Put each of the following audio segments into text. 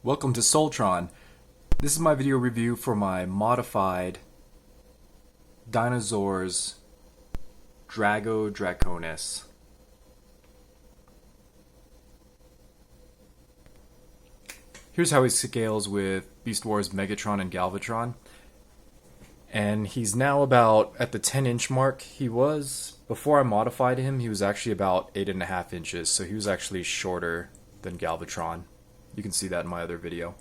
Welcome to Soltron. This is my video review for my modified dinosaurs Drago Draconus. Here's how he scales with Beast Wars Megatron and Galvatron. And he's now about at the 10-inch mark. He was, before I modified him, he was actually about 8.5 inches, so he was actually shorter than Galvatron. You can see that in my other video.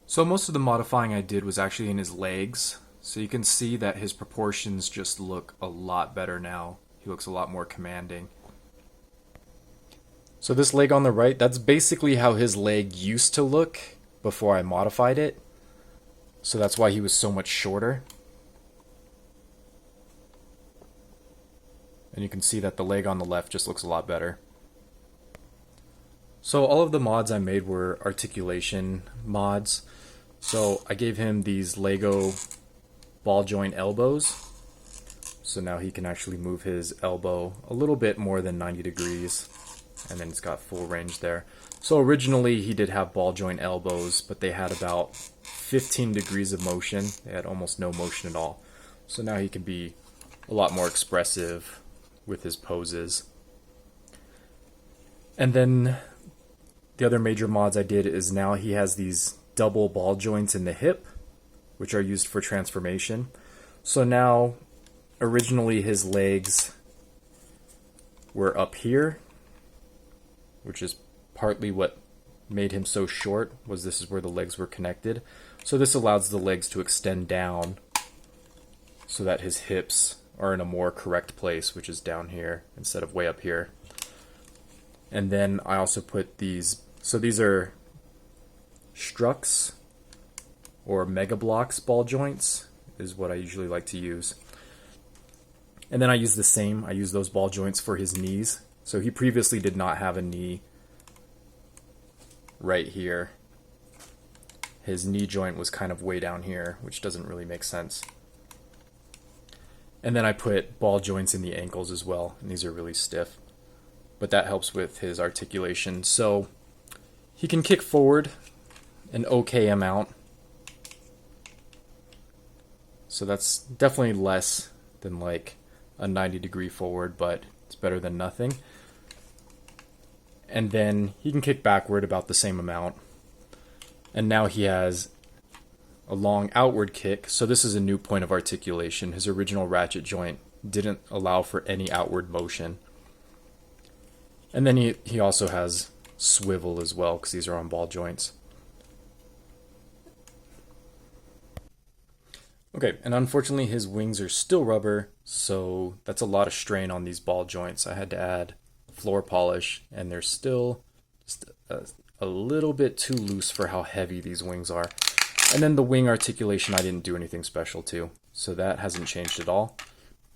So most of the modifying I did was actually in his legs. So you can see that his proportions just look a lot better now. He looks a lot more commanding. So this leg on the right, that's basically how his leg used to look before I modified it. So that's why he was so much shorter. And you can see that the leg on the left just looks a lot better. So all of the mods I made were articulation mods. So I gave him these Lego ball joint elbows. So now he can actually move his elbow a little bit more than 90 degrees. And then it's got full range there. So originally he did have ball joint elbows, but they had about 15 degrees of motion. They had almost no motion at all. So now he can be a lot more expressive with his poses. And then the other major mods I did is now he has these double ball joints in the hip, which are used for transformation. So now, originally his legs were up here, which is partly what made him so short, was this is where the legs were connected. So this allows the legs to extend down so that his hips are in a more correct place, which is down here instead of way up here. And then I also put these, so these are Strux or Mega Blocks ball joints is what I usually like to use. And then I use the same, I use those ball joints for his knees. So he previously did not have a knee right here. His knee joint was kind of way down here, which doesn't really make sense. And then I put ball joints in the ankles as well, and these are really stiff. But that helps with his articulation. So he can kick forward an okay amount. So that's definitely less than like a 90-degree forward, but it's better than nothing. And then he can kick backward about the same amount. And now he has a long outward kick. So this is a new point of articulation. His original ratchet joint didn't allow for any outward motion. And then he also has swivel as well, because these are on ball joints. Okay, and unfortunately his wings are still rubber, so that's a lot of strain on these ball joints. I had to add floor polish, and they're still just a little bit too loose for how heavy these wings are. And then the wing articulation I didn't do anything special to, so that hasn't changed at all,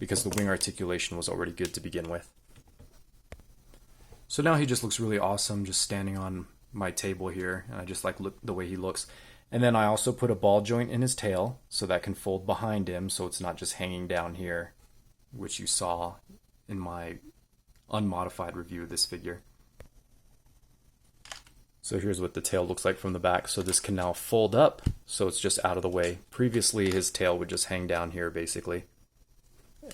because the wing articulation was already good to begin with. So now he just looks really awesome just standing on my table here, and I just like the way he looks. And then I also put a ball joint in his tail, so that can fold behind him, so it's not just hanging down here, which you saw in my unmodified review of this figure. So here's what the tail looks like from the back. So this can now fold up, so it's just out of the way. Previously his tail would just hang down here basically,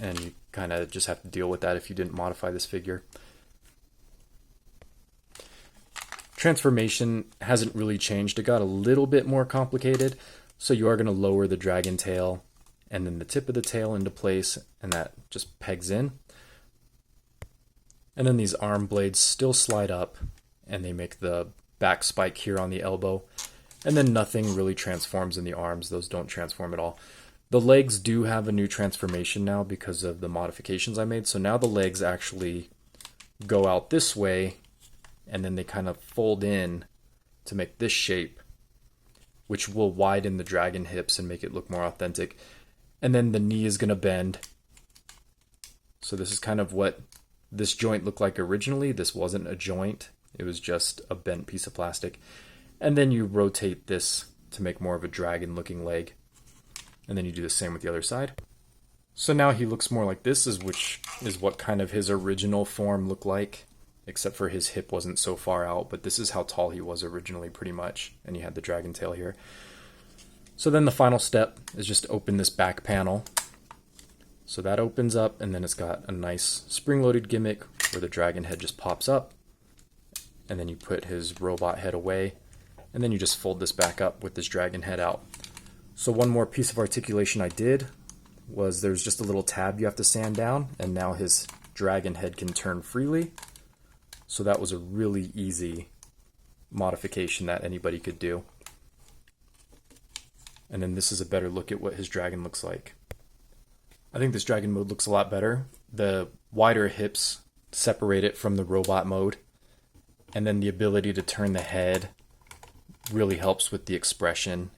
and you kind of just have to deal with that if you didn't modify this figure. Transformation hasn't really changed. It got a little bit more complicated. So you are going to lower the dragon tail and then the tip of the tail into place, and that just pegs in. And then these arm blades still slide up, and they make the back spike here on the elbow. And then nothing really transforms in the arms. Those don't transform at all. The legs do have a new transformation now because of the modifications I made. So now the legs actually go out this way, and then they kind of fold in to make this shape, which will widen the dragon hips and make it look more authentic. And then the knee is going to bend. So this is kind of what this joint looked like originally. This wasn't a joint. It was just a bent piece of plastic. And then you rotate this to make more of a dragon looking leg. And then you do the same with the other side. So now he looks more like this, which is what kind of his original form looked like. except for his hip wasn't so far out, but this is how tall he was originally pretty much, and he had the dragon tail here. So then the final step is just to open this back panel. So that opens up, and then it's got a nice spring-loaded gimmick where the dragon head just pops up, and then you put his robot head away, and then you just fold this back up with this dragon head out. So one more piece of articulation I did was there's just a little tab you have to sand down, and now his dragon head can turn freely. So that was a really easy modification that anybody could do. And then this is a better look at what his dragon looks like. I think this dragon mode looks a lot better. The wider hips separate it from the robot mode, and then the ability to turn the head really helps with the expression,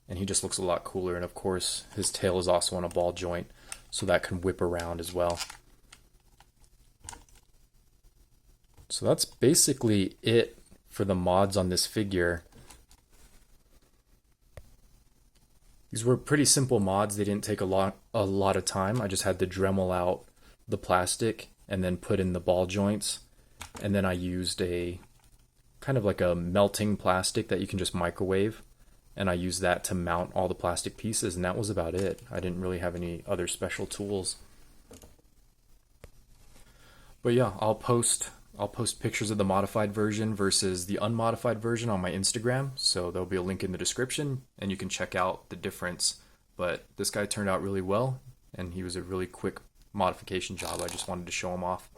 and he just looks a lot cooler. And of course his tail is also on a ball joint, so that can whip around as well. So that's basically it for the mods on this figure. These were pretty simple mods. They didn't take a lot of time. I just had to Dremel out the plastic and then put in the ball joints, and then I used a kind of like a melting plastic that you can just microwave, and I used that to mount all the plastic pieces, and that was about it. I didn't really have any other special tools. But yeah, I'll post pictures of the modified version versus the unmodified version on my Instagram, so there'll be a link in the description and you can check out the difference. But this guy turned out really well, and he was a really quick modification job. I just wanted to show him off.